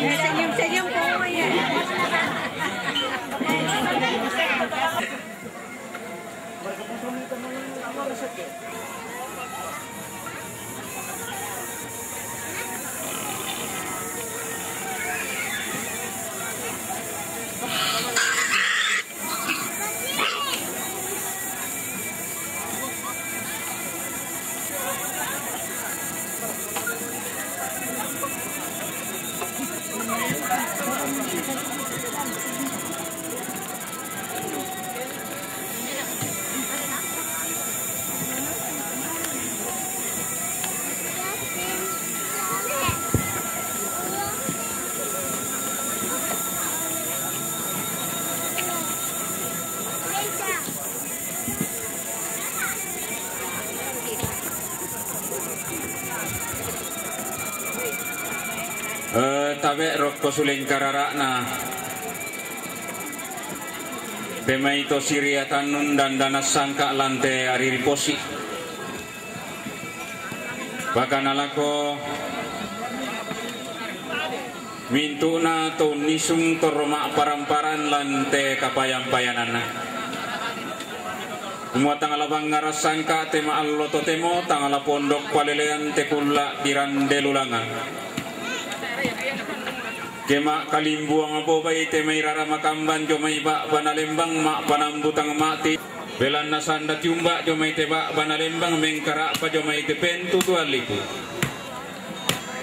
Senyum-senyum po ya. Tabe rokko suling kararakna Pemaito Siria Tanun dan Danas Sangka Lante Ariri Posi Bahkan alako Mintuna to nisung toroma paramparan lante kapayang-payanana Umwa tangalabang ngaras sangka tema allo totemo tangala pondok palelean tekulla dirandelulangan Kema kalimbuang apo bay temay raramakamban jomay ba banalembang mak panambutang mati belan nasanda tiumba jomay teba banalembang mengkara pa jomay tepentu tualiku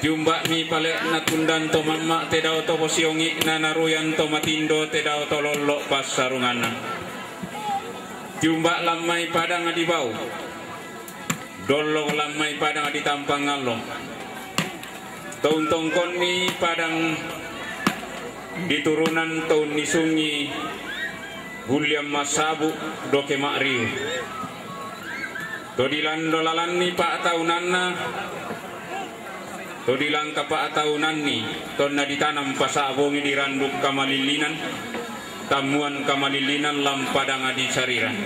tiumba mi pale natundan to mamma tedao to posiongi na naruyan to matindo tedao to lollo pasarungana tiumba lamai padang adibau dollo lamai padang aditampang ngalong tong koni padang di turunan tahun nisungi Guliam Masabu doke makriu todilan dolalan ni pak tahunanna todilan ka pak tahunan ni tonna ditanam pasabongi di randuk kamalilinan tamuan kamalilinan lampadang adi cariran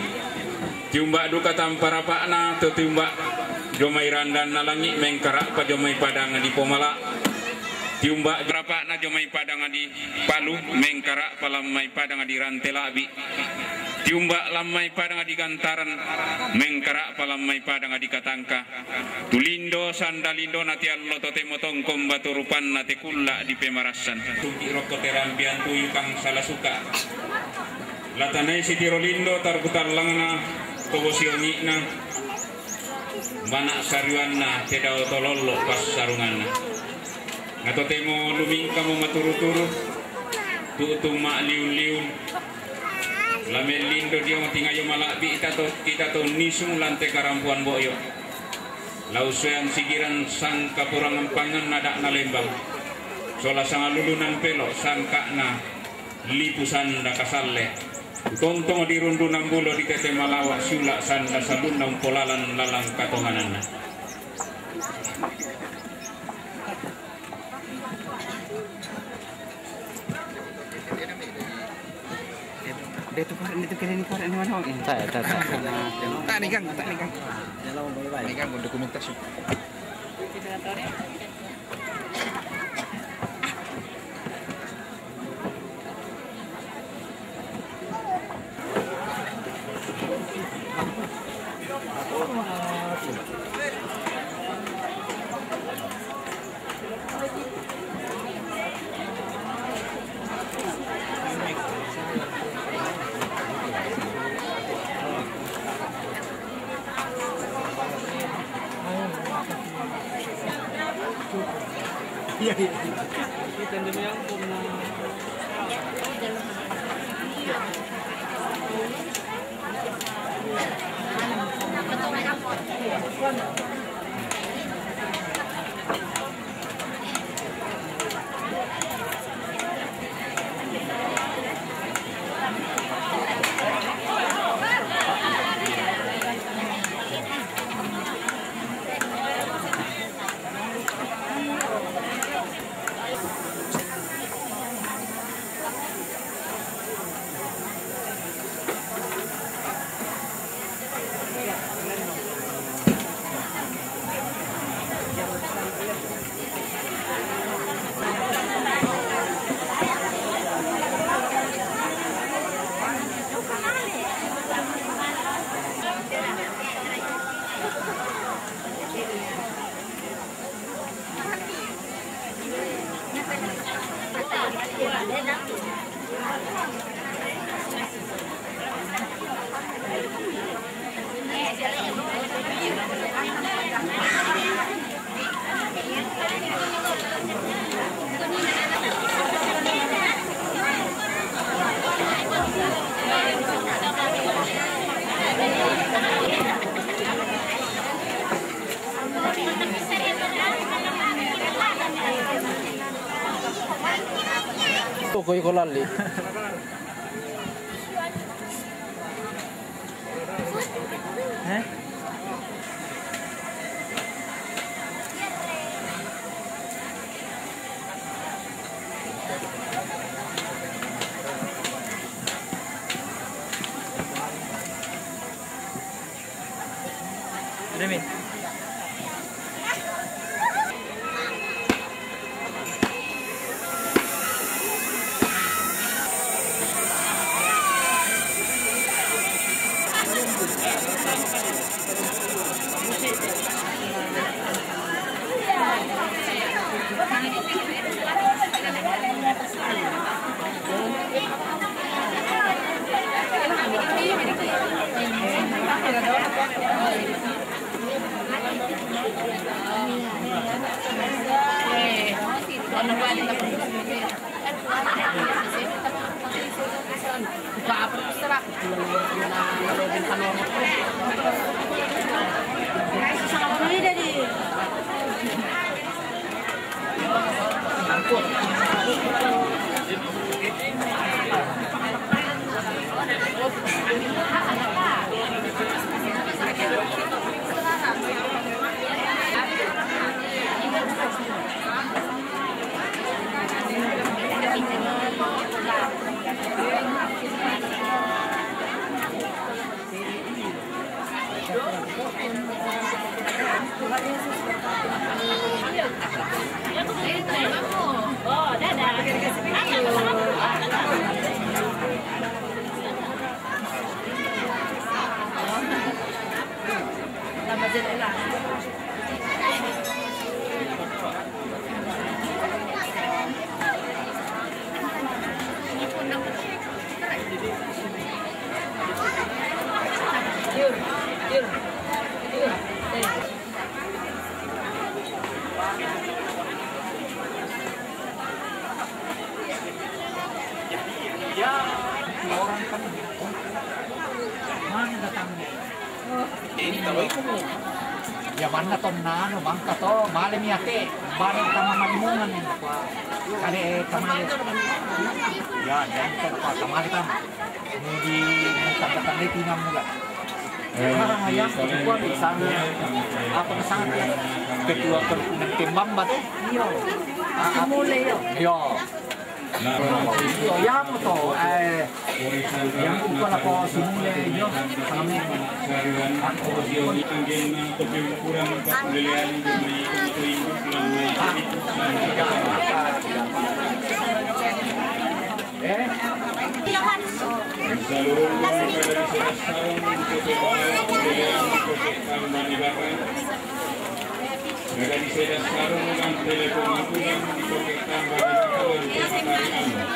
tiumba duka tampara pakna tiumba jomai randan nalangi mengkarak pa jomai padang di pomala tiumba berapa na jomai padang di Palu mengkarak palamai padang di Rantelabi tiumbak lamai padang adi gantaran mengkerak palamai padang adi katangka tulindo sandalindo nati allo totemo tongkom baturupan nati kulla di pemarasan tuki rokko terampian tuyu kang salah suka latanai si tirolindo tarputar langna tobo siongikna banak sariwanna tedao tolollo pas sarunganna ngatotemo luming kamu maturu-turu tutu mak liun-liun lamel lindo dia tingayo malabi kita to nisung lantai karampuan boyo lausuan sigiran sang kapurangan pangan nadak na lembang sola sanga lulunan pelo sangka na lipusan da kasalle tontong di rundu nambulo di tete malawak sula sanda sabundang polalan lalang katonganana Dia tu karen itu kini karen di mana ini? Tak ni kan. Ini kan dokumentasi. Iya. Kita demi yang punya. Koy ko lali. Remy. Mana datang? Ini kalau itu ya mana tonano bangka to malam ya ke barang tama malimungan ni kali kamali ya dan kamali kan di tanda-tanda pinam mula ayam itu di sana apa sana ketua perkumpulan Kembambat iyo mulai yo yang to yang bukan apa simule yo kami Mereka disedas sarung dengan telepon akunya dipokek tambah di kawan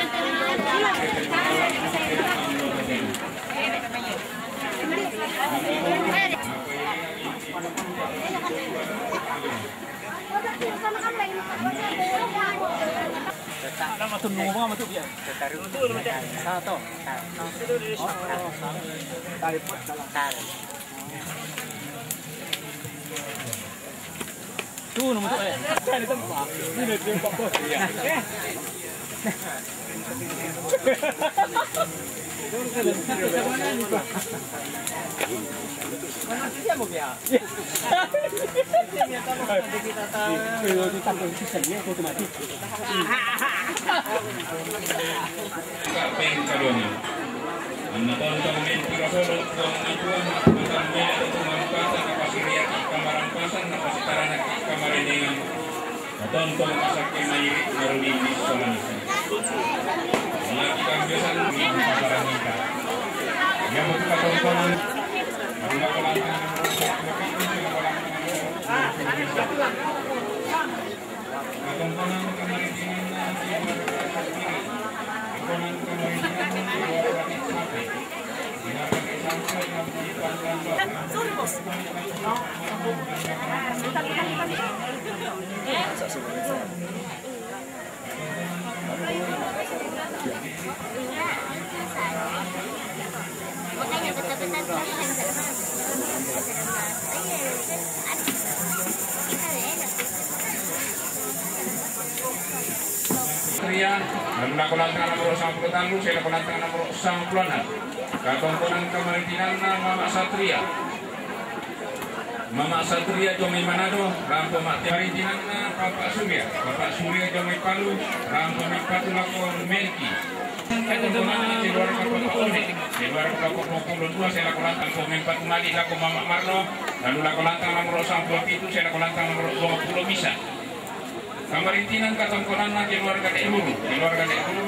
Tuh nomor tuh kan itu Pak. Ini dia Pak Bos. Iya. Mana dia mau ya? Kita tahu. Kalau kita tahu sistemnya otomatis. Kapeng kadonya. Menonton komen pirasolo kong atuan bukan beda untuk mampatan kapasiria kamaran pasan kapasitarana kamarenengan. Tonton kasake mayri narudi misolanisa. Lagi kambiasan di pasaran kita. Yang buka tontonan Aruna kolantang tontonan kamarenengan Sorry bos. Makanya betul-betul Satria, Aruna kolantang nomor 10 tanggu, saya kolantang nomor 10. Katontonan kamaritinan Mama Satria. Mama Satria Jomai Manado, Rampo Mati Maritinan Bapak Surya. Bapak Surya Jomai Palu, Rampo Mipatu Lakon Melki. Katontonan di luar Bapak One, di luar Bapak 22 saya kolantang Jomai Patu Mali Lako Mama Marno, lalu kolantang nomor 10 itu saya kolantang nomor 20 Misa. Kamaritinan katongkonan na keluarga de Hulu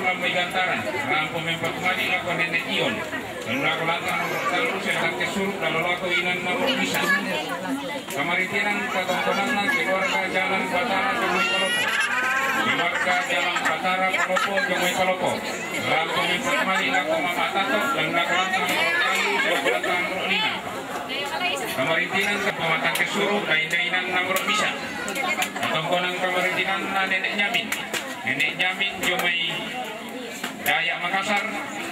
lambai gantaran rampo mempat mali lako nenek Ion lalu lako lantang nomor talu sedang kesuruk lalu lako inan nomor bisa. Kamaritinan katongkonan na keluarga Jalan Batara Jomai Palopo keluarga Jalan Batara Palopo Jomai Palopo rampo mempat mali lako Mama Tato dan lako lantang nomor talu sedang lantang nomor 5. Kamaritinan kepematang kesuruk dainan nomor bisa. Tongkonan kamaritinan nenek Nyamin Jomai Dayak Makassar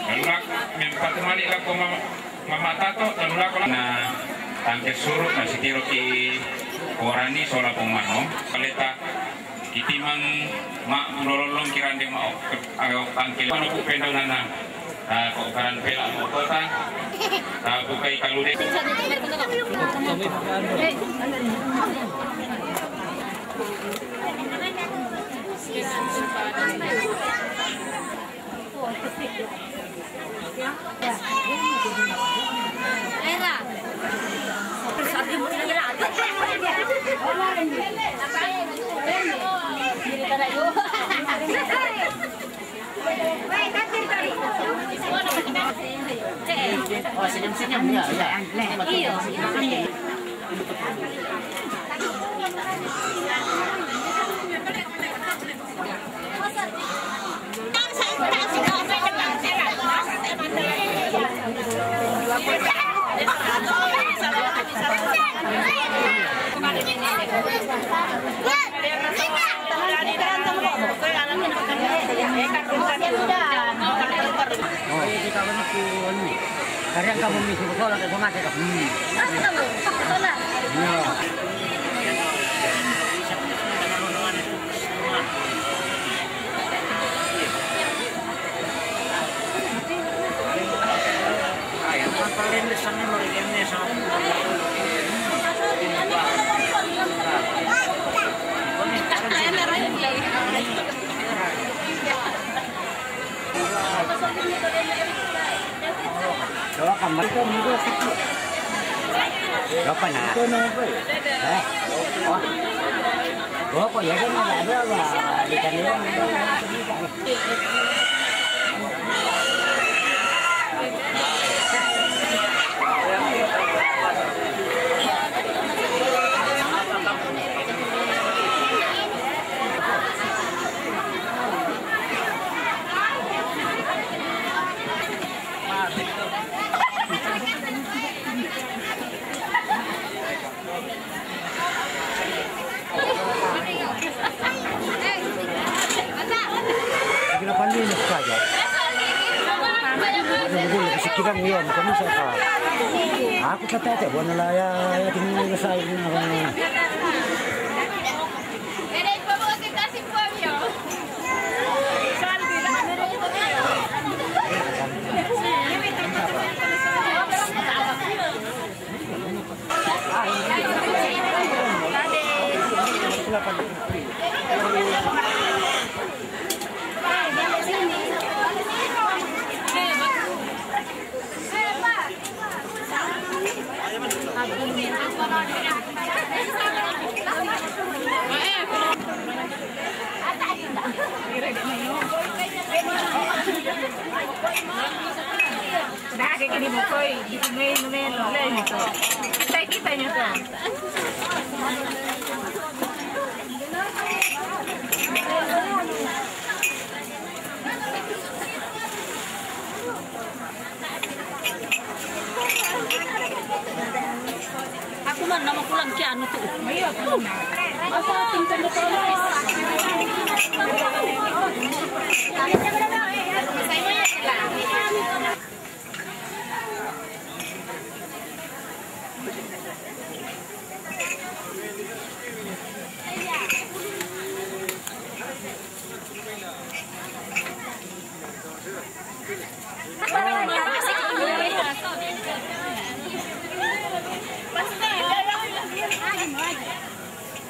lalu mempat malik lako Mama Tato lalu lako na tangke surut na sitiro ki Orani sola Pomarno kaleta kitimang mak lolong kirande mau tangke ano po pendo na kok karan pela mo kota bukai kalude Oh, senyum-senyum ya, ya. Iya. na po ano. Kaya kamu misi ko lang sa mati ka. Asa ka mo? Wala. Doa kamar itu minggu sakit. Berapa nak? Itu apa? Oh, kok ya kan ada lah. Di kantor saja. Nunggu kesekian nian kami siapa? Aku kata aja buat nelayan ya tinggal saya ini orang. Ini bukoy, main nito. Kita niyo to. Aku man nama pulang ki anu tu. Ayo pulang. Apa tinggal di sana?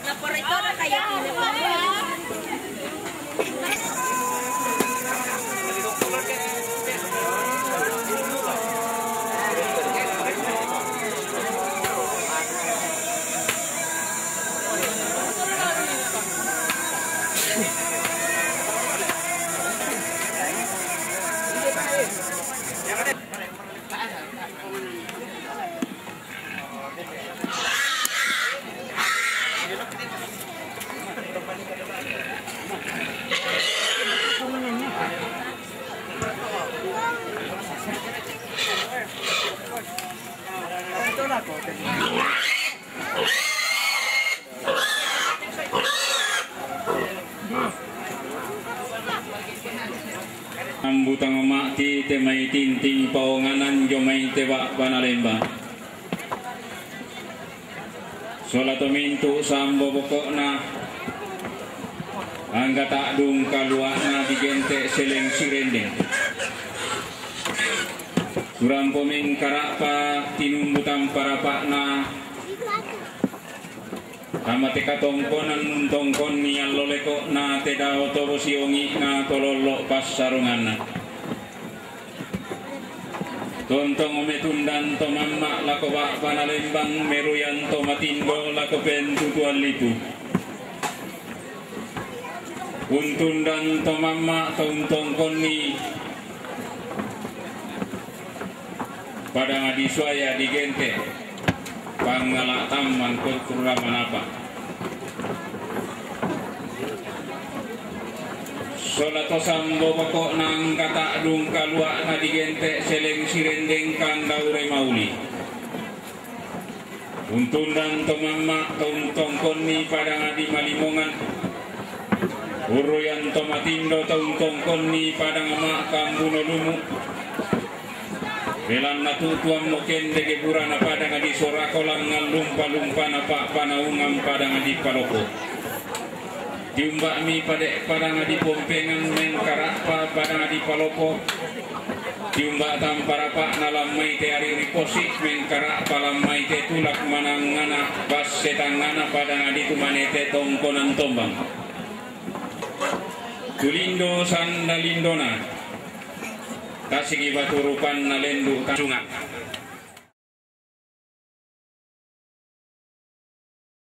Lapor itu ada kayak ini. Ambutang mati temai tinting pawanganan jomai tewa Banalemba. Solato mintu sambo pokokna angga tak dung kaluana digente seleng sirendeng. Surampo ming karapa tinumbutan parapakna amate katongkonan nuntongkon ni alloleko na tedao tobo siongi na tololo pas sarunganna. Tontong ometundan to mamma lako bak Banalembang meruyan to matindo lako pentutuan litu. Untundan to mamma tontongkon ni pada ngadiswaya digente pangala taman kururaman apa. Solato sambo pokok nang kata dung kalua na digente seleng sirendeng kandaure mauli. Untundan to mamma tongkon ni pada ngadi malimongan. Uruyan to matindo tongkon ni pada ngama kambuno lumu. Velan na tutuam no kende ke pura na padang adi sorako lang lumpa-lumpa na pa panaungam padang adi paloko. Diumbak mi padang adi pompengan men karapa padang adi paloko. Diumbak tamparapa na lamay te ari riposi men karapa lamay te tulak manangana bas setangana padang adi tumanete tongkonan tombang. Tulindo sandalindona. Kasih baturupan na lendu sunga.